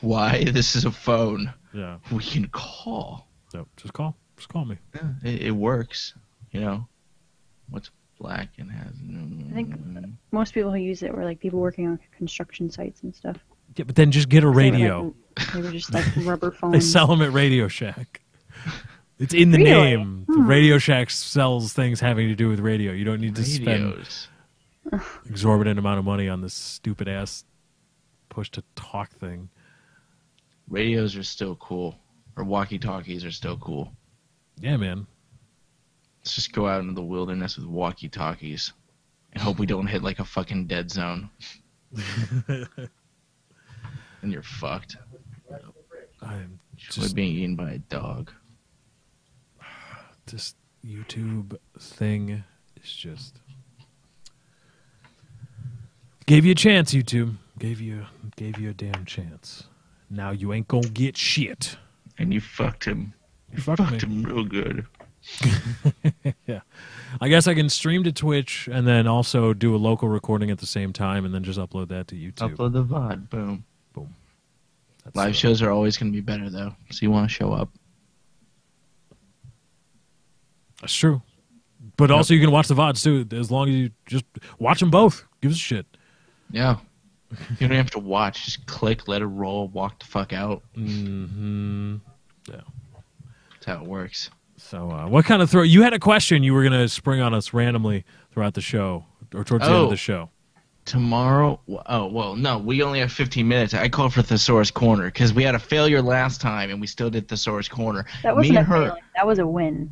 Why? This is a phone. Yeah. We can call. No, just call. Just call me. Yeah, it works. You know, what's black and has. I think most people who use it were like people working on construction sites and stuff. Yeah, but then just get a radio. They were just like rubber phones. They sell them at Radio Shack. It's in the Really? name. Radio Shack sells things having to do with radio. You don't need to spend Radios. exorbitant amount of money on this stupid ass push to talk thing. Radios are still cool, or walkie-talkies are still cool. Yeah, man. Let's just go out into the wilderness with walkie-talkies and hope we don't hit like a fucking dead zone. And you're fucked. I'm We're just being eaten by a dog. this YouTube thing is just gave you a chance, YouTube. Gave you a damn chance. Now you ain't gonna get shit. And you fucked him. You fucked me. Him real good. Yeah. I guess I can stream to Twitch and then also do a local recording at the same time and then just upload that to YouTube. Upload the VOD. Boom. Boom. That's, Live shows are always going to be better, though. So you want to show up. That's true. But also you can watch the VODs too, as long as you just watch them both. Give us a shit. Yeah. You don't have to watch. Just click, let it roll, walk the fuck out. Mm-hmm. Yeah. That's how it works. So what kind of throw? You had a question you were going to spring on us randomly throughout the show or towards the end of the show. Tomorrow? Oh, well, no. We only have 15 minutes. I called for Thesaurus Corner because we had a failure last time and we still did Thesaurus Corner. That wasn't a failing. That was a win.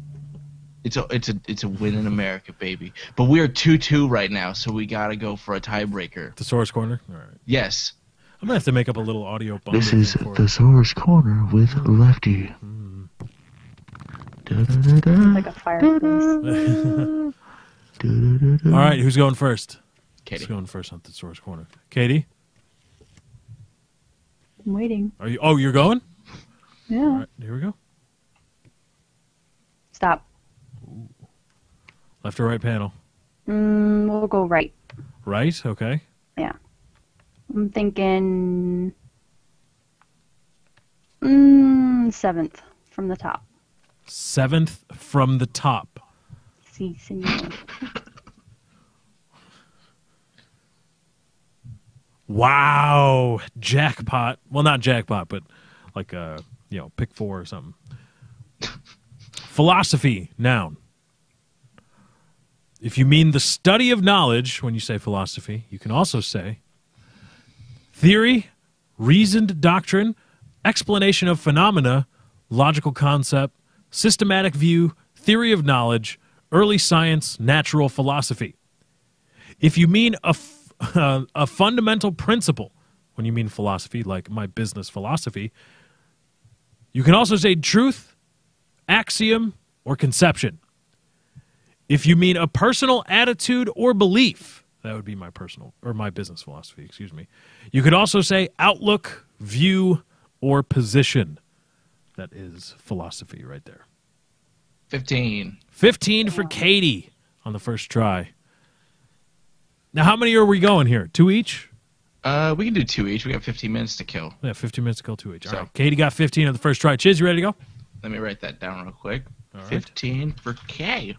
It's a win in America, baby. But we are 2-2 right now, so we got to go for a tiebreaker. Thesaurus Corner? All right. Yes. I'm going to have to make up a little audio bumper. This is Thesaurus Corner with Lefty. Like a fireplace. All right, who's going first? Katie. Who's going first on Thesaurus Corner? Katie? I'm waiting. Are you? Oh, you're going? Yeah. All right, here we go. Stop. Left or right panel? We'll go right. Right, okay. Yeah. I'm thinking 7th from the top. 7th from the top. Si, senor. Wow. Jackpot. Well, not jackpot, but like pick 4 or something. Philosophy, noun. If you mean the study of knowledge when you say philosophy, you can also say theory, reasoned doctrine, explanation of phenomena, logical concept, systematic view, theory of knowledge, early science, natural philosophy. If you mean a fundamental principle, when you mean philosophy, like my business philosophy, you can also say truth, axiom, or conception. If you mean a personal attitude or belief, that would be my personal or my business philosophy, excuse me. You could also say outlook, view, or position. That is philosophy right there. 15. 15 for Katie on the first try. Now, how many are we going here? 2 each? We can do 2 each. We got 15 minutes to kill. Yeah, 15 minutes to kill 2 each. All So- right. Katie got 15 on the first try. Chiz, you ready to go? Let me write that down real quick. All right. 15 for K.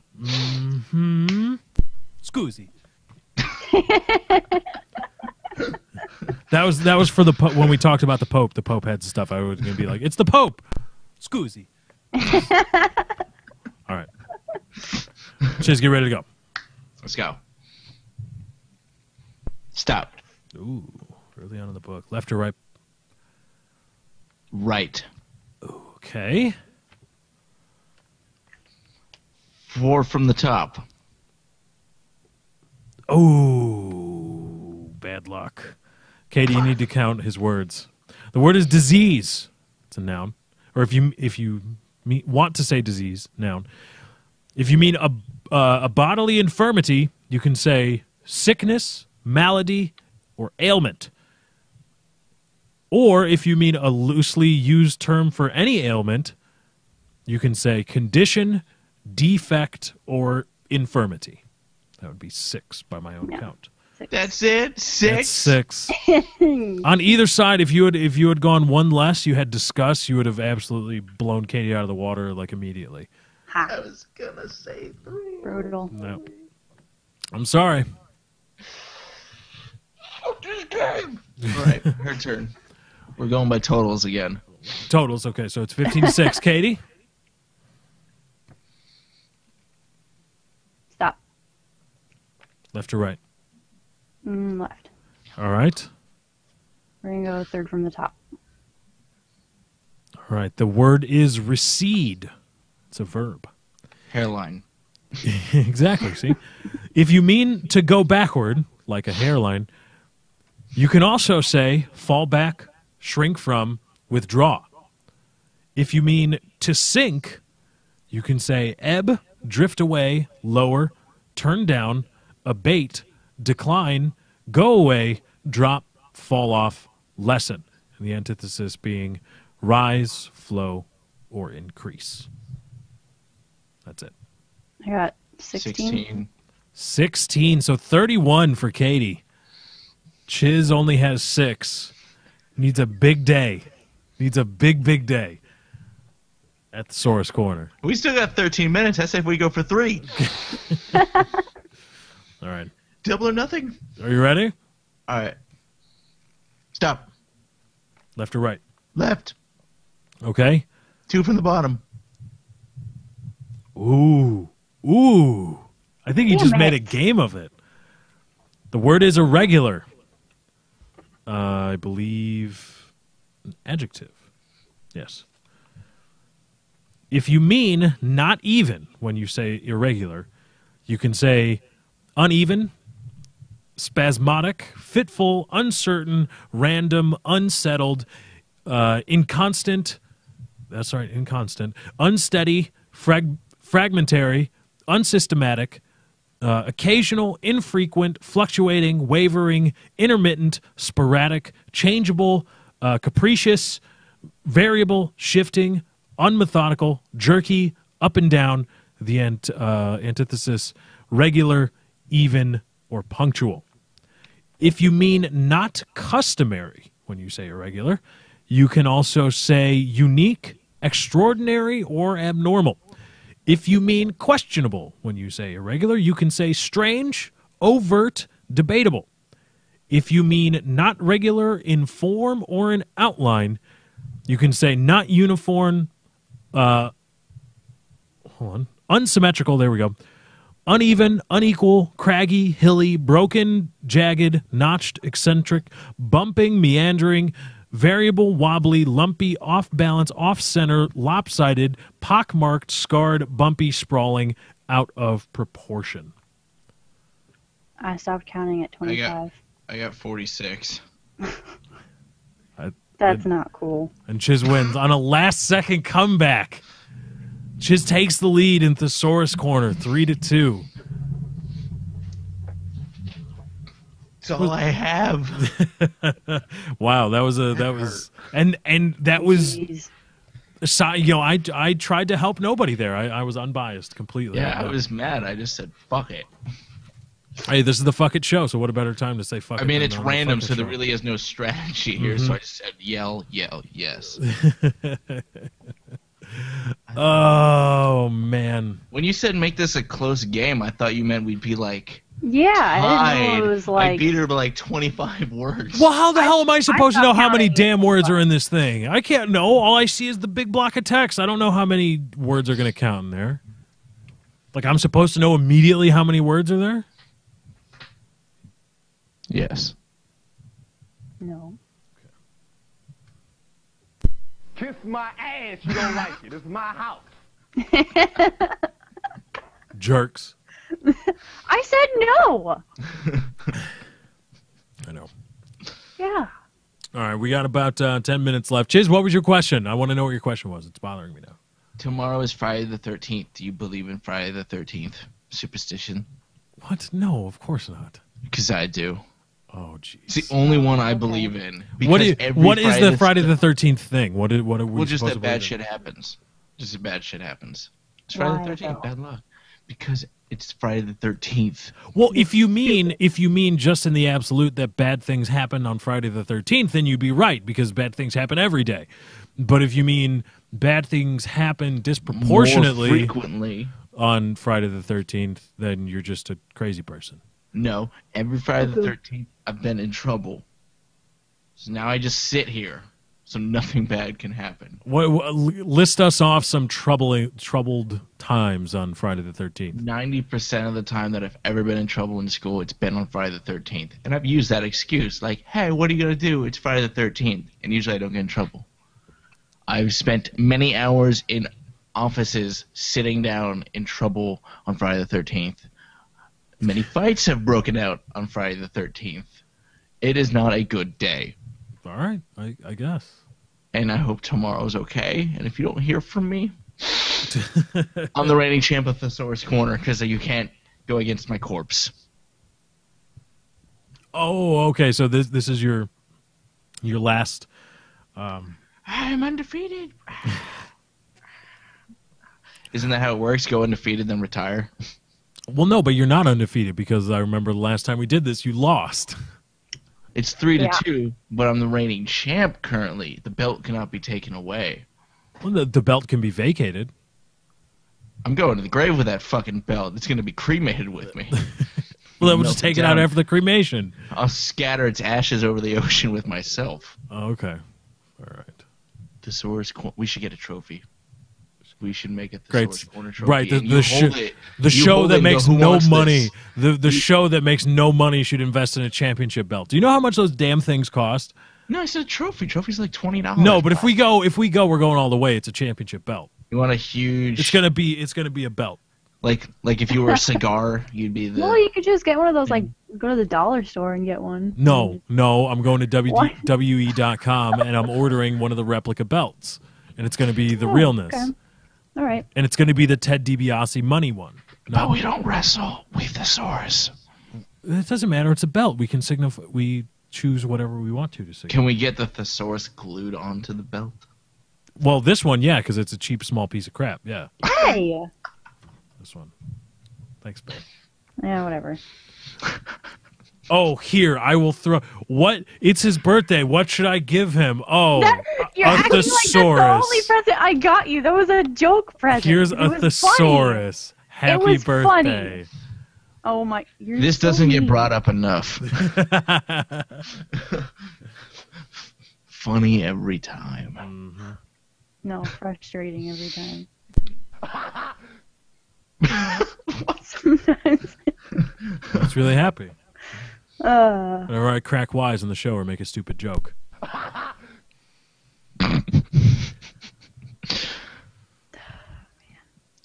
Scoozy. That was for the when we talked about the Pope. The Pope had stuff. I was going to be like, it's the Pope. Scoozy. All right. Chiz, get ready to go. Let's go. Stop. Ooh, early on in the book. Left or right? Right. Okay. 4 from the top. Oh, bad luck. Katie, you need to count his words. The word is disease. It's a noun. Or if you want to say disease, noun. If you mean a bodily infirmity, you can say sickness, malady, or ailment. Or if you mean a loosely used term for any ailment, you can say condition, defect, or infirmity. That would be 6 by my own count. 6. That's it. That's 6. 6. On either side, if you had gone one less, you had discuss, you would have absolutely blown Katie out of the water like immediately. Ha. I was gonna say 3. Brutal. No. I'm sorry. Fuck this game. All right, her turn. We're going by totals again. Totals, okay, so it's 15-6. Katie? Stop. Left or right? Left. All right. We're going to go third from the top. All right. The word is recede. It's a verb. Hairline. Exactly, see? If you mean to go backward, like a hairline, you can also say fall back, shrink from, withdraw. If you mean to sink, you can say ebb, drift away, lower, turn down, abate, decline, go away, drop, fall off, lessen. And the antithesis being rise, flow, or increase. That's it. I got 16. 16, so 31 for Katie. Chiz only has 6. Needs a big day. Needs a big, big day at the Source Corner. We still got 13 minutes. I say if we go for 3. All right. Double or nothing. Are you ready? All right. Stop. Left or right? Left. Okay. 2 from the bottom. Ooh. Ooh. I think he Damn just it. made a game of it. The word is irregular. I believe an adjective. Yes. If you mean not even when you say irregular, you can say uneven, spasmodic, fitful, uncertain, random, unsettled, inconstant. That's right, inconstant, unsteady, fragmentary, unsystematic, occasional, infrequent, fluctuating, wavering, intermittent, sporadic, changeable, capricious, variable, shifting, unmethodical, jerky, up and down, the antithesis, regular, even, or punctual. If you mean not customary when you say irregular, you can also say unique, extraordinary, or abnormal. If you mean questionable when you say irregular, you can say strange, overt, debatable. If you mean not regular in form or in outline, you can say not uniform, unsymmetrical, there we go, uneven, unequal, craggy, hilly, broken, jagged, notched, eccentric, bumping, meandering, variable, wobbly, lumpy, off-balance, off-center, lopsided, pockmarked, scarred, bumpy, sprawling, out of proportion. I stopped counting at 25. I got 46. That's not cool. And Chiz wins on a last-second comeback. Chiz takes the lead in Thesaurus Corner, 3-2. That's all I have. Wow, that was Jeez. so, you know, I tried to help nobody there. I was unbiased completely. Yeah, I was mad. I just said, fuck it. Hey, this is the fuck it show, so what a better time to say fuck it. I mean, than it's on the random, Fuck It so there Show. really is no strategy here, so I just said yell, yes. Oh, man. When you said make this a close game, I thought you meant we'd be like Yeah, I didn't know it was I like. beat her by like 25 words. Well, how the hell am I supposed to know stopped how many counting. damn words are in this thing? I can't know. All I see is the big block of text. I don't know how many words are going to count in there. Like, I'm supposed to know immediately how many words are there? Yes. No. Kiss my ass, you don't like it. It's my house. Jerks. I said no. I know. Yeah. All right, we got about 10 minutes left. Chiz, what was your question? I want to know what your question was. It's bothering me now. Tomorrow is Friday the 13th. Do you believe in Friday the 13th superstition? What? No, of course not. Because I do. Oh, jeez. It's the only one I believe in. What Because is the Friday the 13th thing? What are we Well, just supposed that to bad believe in? shit happens. Just that bad shit happens. It's Friday Why, the 13th. though? Bad luck. Because It's Friday the 13th. Well, if you mean just in the absolute that bad things happen on Friday the 13th, then you'd be right because bad things happen every day. But if you mean bad things happen disproportionately More frequently on Friday the 13th, then you're just a crazy person. No, every Friday the 13th, I've been in trouble. So now I just sit here, so nothing bad can happen. List us off some troubled times on Friday the 13th. 90% of the time that I've ever been in trouble in school, it's been on Friday the 13th. And I've used that excuse, like, hey, what are you going to do? It's Friday the 13th. And usually I don't get in trouble. I've spent many hours in offices sitting down in trouble on Friday the 13th. Many fights have broken out on Friday the 13th. It is not a good day. All right, I guess. And I hope tomorrow's okay. And if you don't hear from me, I'm the reigning champ of Thesaurus Corner because you can't go against my corpse. Oh, okay. So this is your last. I'm undefeated. Isn't that how it works? Go undefeated, then retire? Well, no, but you're not undefeated because I remember the last time we did this, you lost. It's 3-2, but I'm the reigning champ currently. The belt cannot be taken away. Well, the belt can be vacated. I'm going to the grave with that fucking belt. It's going to be cremated with me. Well, then we'll just take it out after the cremation. I'll scatter its ashes over the ocean with myself. Oh, okay. All right. Thesaurus Corner. We should get a trophy. We should make it the Thesaurus Corner trophy. Right, the show that makes no money. The show that makes no money should invest in a championship belt. Do you know how much those damn things cost? No, I said a trophy. Trophy's like $20. No, but if we go, we're going all the way. It's a championship belt. You want a huge? It's gonna be a belt. Like if you were a cigar, you'd be the. Well, you could just get one of those. Like, go to the dollar store and get one. No, I'm going to WWE.com and I'm ordering one of the replica belts, and it's going to be the realness. Okay. All right. And it's going to be the Ted DiBiase money one. No. But we don't wrestle with Thesaurus. It doesn't matter. It's a belt. We can signify. We choose whatever we want to signify. Can we get the Thesaurus glued onto the belt? Well, this one, yeah, because it's a cheap, small piece of crap. Yeah. Hey. This one. Thanks, babe. Yeah, whatever. Oh, here, I will throw. What? It's his birthday. What should I give him? Oh, You're acting like that's the only present I got you. That was a joke present. Here's a thesaurus. Funny. Happy birthday. Funny. Oh, my. This doesn't get brought up enough. Funny every time. Mm-hmm. No, frustrating every time. Sometimes. It's really happy. Whenever I crack wise on the show or make a stupid joke.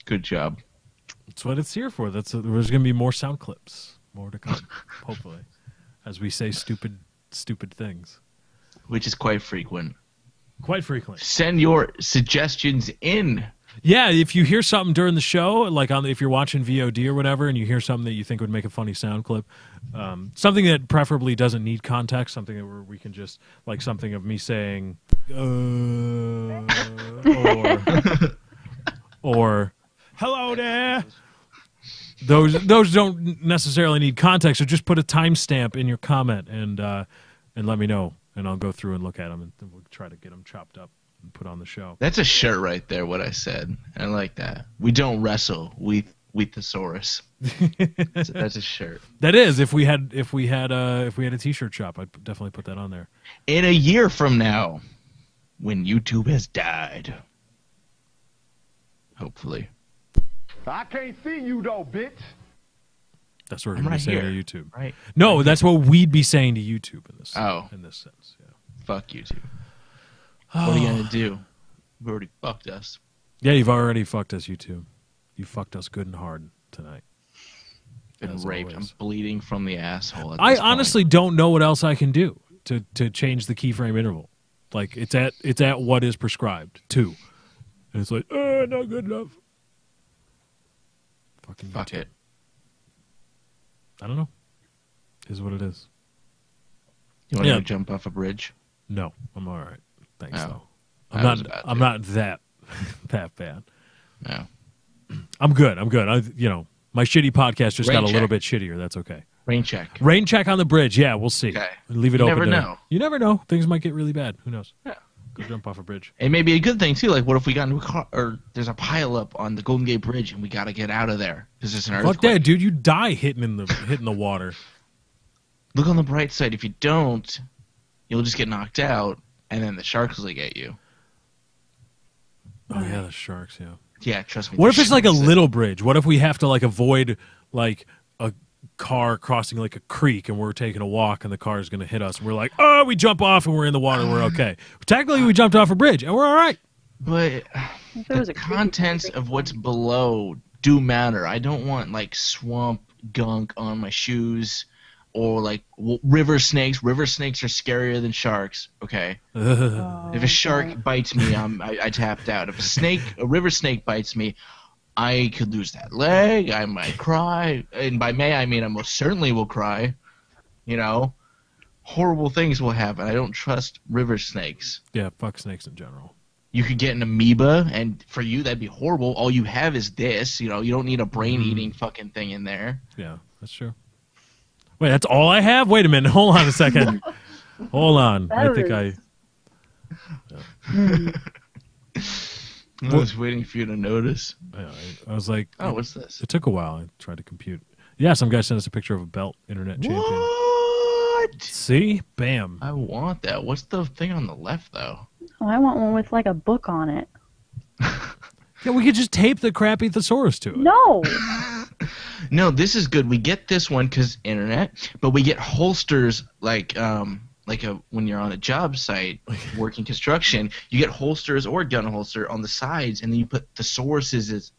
Good job. That's what it's here for. There's going to be more sound clips. More to come, hopefully. As we say stupid things. Which is quite frequent. Quite frequently. Send your suggestions in. Yeah, if you hear something during the show, like if you're watching VOD or whatever, and you hear something that you think would make a funny sound clip, something that preferably doesn't need context, something that where we can just, like something of me saying, or hello there. Those don't necessarily need context, so just put a timestamp in your comment and let me know, and I'll go through and look at them, and we'll try to get them chopped up and put on the show. That's a shirt right there, what I said. I like that. We don't wrestle with Thesaurus. That's a shirt. That is, if we had a t-shirt shop, I'd definitely put that on there. In a year from now, when YouTube has died. Hopefully. I can't see you though, bitch. That's what we're going to be saying to YouTube. Right. No, that's what we'd be saying to YouTube in this sense. Yeah. Fuck YouTube. What are you going to do? You've already fucked us. Yeah, you've already fucked us, YouTube. You fucked us good and hard tonight. Been raped. Always. I'm bleeding from the asshole. I honestly don't know what else I can do to change the keyframe interval. Like it's at what is prescribed too, and it's like not good enough. Fucking fuck YouTube. it. I don't know. Is what it is. You want to jump off a bridge? No, I'm all right. Thanks Oh. though. I'm not that bad. No. I'm good. My shitty podcast just Rain got a little check. bit shittier. That's okay. Rain check. Rain check on the bridge. Yeah, we'll see. Okay. Leave it You open. never to- know. You never know. Things might get really bad. Who knows? Yeah. Go jump off a bridge. It may be a good thing too. Like, what if we got into a car, or there's a pile up on the Golden Gate Bridge, and we got to get out of there because there's an Fuck earthquake. that, dude. You die hitting the water. Look on the bright side. If you don't, you'll just get knocked out, and then the sharks will get you. Oh yeah, the sharks. Yeah. Yeah, trust me. What the if it's like a sharks- little bridge? What if we have to like avoid like a car crossing like a creek and we're taking a walk and the car is going to hit us and we're like, oh, we jump off and we're in the water. We're okay. Technically, we jumped off a bridge and we're all right. But If it was the a creepy contents of what's below do matter. I don't want like swamp gunk on my shoes or like river snakes. River snakes are scarier than sharks. Okay. If a shark bites me, I tapped out. If a river snake bites me, I could lose that leg. I might cry, and by may I mean I most certainly will cry. You know, horrible things will happen. I don't trust river snakes. Yeah, fuck snakes in general. You could get an amoeba, and for you that'd be horrible. All you have is this. You know, you don't need a brain-eating fucking thing in there. Yeah, that's true. Wait, that's all I have? Wait a minute. Hold on a second. Hold on. I think I was waiting for you to notice. I was like, Oh, what's this? it took a while. I tried to compute. Yeah, some guy sent us a picture of a belt, internet champion. What? See? Bam. I want that. What's the thing on the left, though? Oh, I want one with like a book on it. Yeah, we could just tape the crappy thesaurus to it. No. No, this is good. We get this one because internet, but we get holsters like when you're on a job site working construction, you get holsters or a gun holster on the sides, and then you put thesauruses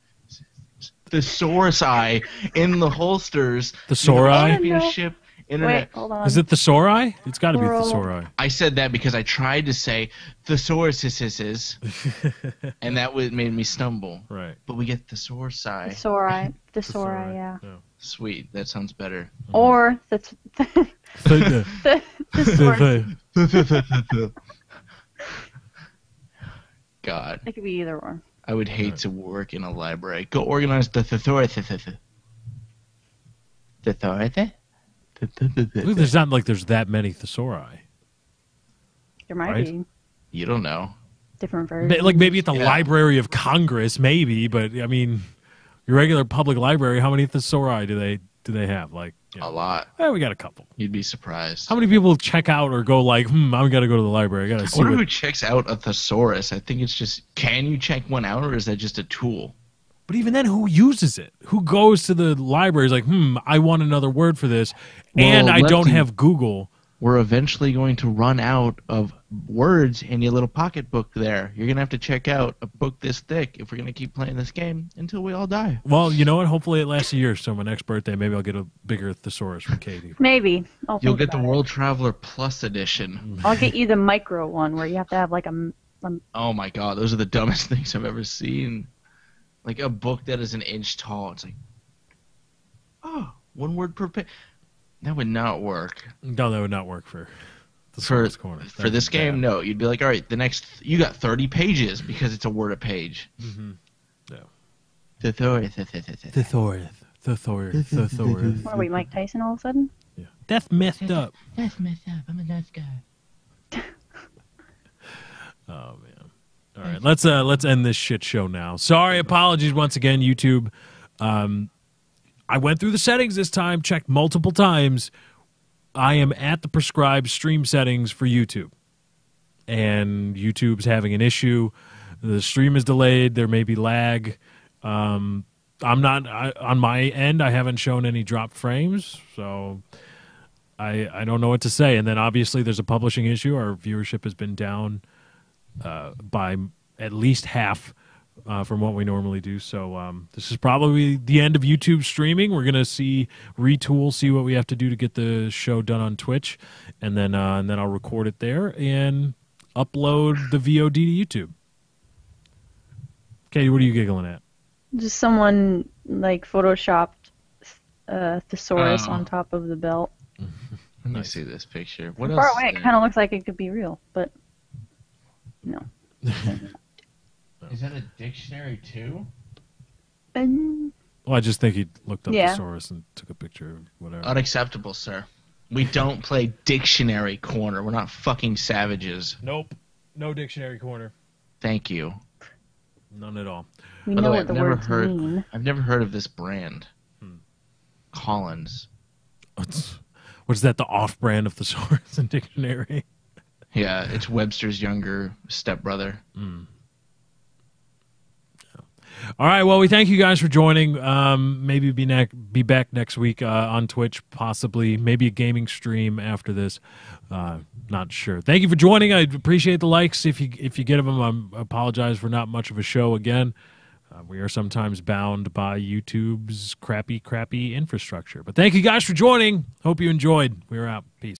in the holsters. Thesauri? Championship internet. Wait, hold on. Is it thesauri? It's got to be Plural. thesauri. I said that because I tried to say thesauruses, and that made me stumble. Right. But we get thesaurusi. Thesauri. Thesauri, Thesauri. yeah. Sweet, that sounds better. Or the thesaurus. God, It could be either or. I would hate to work in a library. Go organize the thesaurus. Look, there's not like there's that many thesauri. There might Right? be You don't know. different versions. Like maybe at the Yeah. Library of Congress, maybe, but I mean, your regular public library, how many thesauri do they have? Like, you A know, lot. we got a couple. You'd be surprised. How many people check out or go like, I'm gonna go to the library. I gotta I see wonder who what. checks out a thesaurus. I think it's just, can you check one out, or is that just a tool? But even then, who uses it? Who goes to the library? Is like, I want another word for this, and Well, I don't Lefty- have Google. We're eventually going to run out of words in your little pocketbook there. You're going to have to check out a book this thick if we're going to keep playing this game until we all die. Well, you know what? Hopefully it lasts a year. So my next birthday, maybe I'll get a bigger thesaurus from Katie. Maybe. I'll You'll think get the about it. World Traveler Plus edition. I'll get you the micro one where you have to have like a Oh my god, those are the dumbest things I've ever seen. Like a book that is an inch tall. It's like, oh, one word per page. That would not work. No, that would not work for the For, Thesaurus Corner. for this game, no. You'd be like, all right, you got 30 pages because it's a word a page. Mm-hmm. Yeah. Thesaurus. Thesaurus. Thesaurus. Thesaurus. what are we, Mike Tyson all of a sudden? Yeah. That's messed up. That's messed up. I'm a nice guy. Oh man. All right, let's end this shit show now. Sorry, apologies once again, YouTube. I went through the settings this time, checked multiple times. I am at the prescribed stream settings for YouTube, and YouTube's having an issue. The stream is delayed. There may be lag. I'm not on my end. I haven't shown any drop frames, so I don't know what to say. And then obviously there's a publishing issue. Our viewership has been down by at least half from what we normally do. So this is probably the end of YouTube streaming. We're gonna see what we have to do to get the show done on Twitch, and then I'll record it there and upload the VOD to YouTube. Katie, what are you giggling at? Just someone like photoshopped thesaurus Oh. on top of the belt. Let me see this picture. What Far else? away, it kind of looks like it could be real, but no. Is that a dictionary too? And Well, I just think he looked up Yeah. thesaurus and took a picture of whatever. Unacceptable, sir. We don't play dictionary corner. We're not fucking savages. Nope. No dictionary corner. Thank you. None at all. We By the know way, what the words mean. I've never heard of this brand. Collins. What's that, the off-brand of thesaurus and dictionary? Yeah, it's Webster's younger stepbrother. All right, well, we thank you guys for joining. Maybe be back next week on Twitch, possibly. Maybe a gaming stream after this. Not sure. Thank you for joining. I appreciate the likes. If you get them, I apologize for not much of a show again. We are sometimes bound by YouTube's crappy infrastructure. But thank you guys for joining. Hope you enjoyed. We're out. Peace.